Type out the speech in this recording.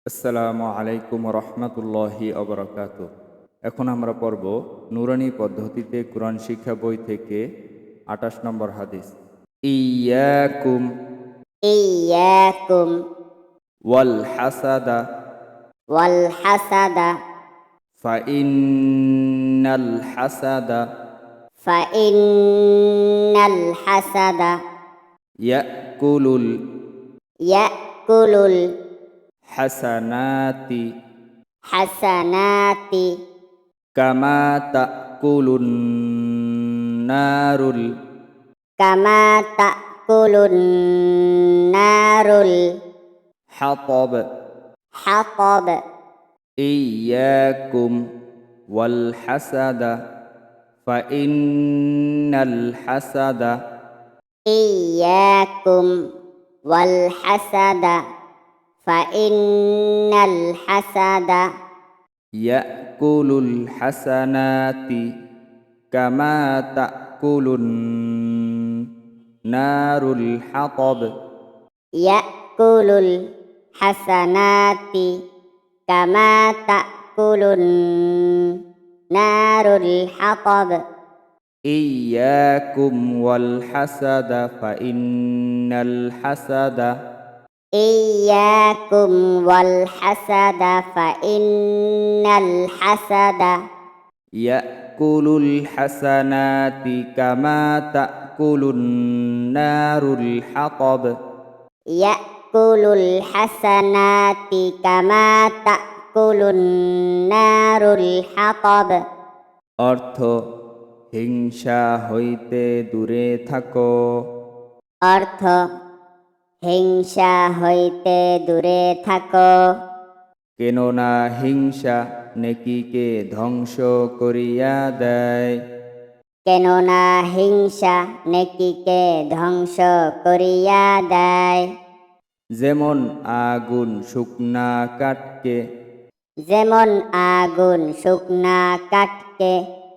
আসসালামু আলাইকুম রহমতুল্লাহি অবরাকাত। এখন আমরা পড়ব নুরানি পদ্ধতিতে কোরআন শিক্ষা বই থেকে ২৮ নম্বর হাদিস। ইয়াকুম إياكم ওয়াল হাসাদা والحسد ফাইন্নাল হাসাদা فإن الحسد ইয়াকুলুল يأكل হাসানাতি الحسنات কামা তাকুলুন নারুল كما تأكل النار হাতব। الحطب إياكم والحسد فإن الحسد إياكم والحسد فإن الحسد يأكل الحسنات كما تأكل النار الحطب. يأكل الحسنات كما تأكل النار الحطب إياكم والحسد فإن الحسد إياكم والحسد فإن الحسد يأكل الحسنات كما تأكل النار الحطب. يأكل الحسنات كما تأكل النار الحطب অর্থ হিংসা হইতে দূরে থাকো। অর্থ হিংসা হইতে দূরে থাকো, কেননা হিংসা নেকিকে ধ্বংস করিয়া দেয়। কেননা হিংসা নেকিকে ধ্বংস করিয়া দেয়। যেমন আগুন শুকনা কাঠকে যেমন আগুন শুকনা কাঠকে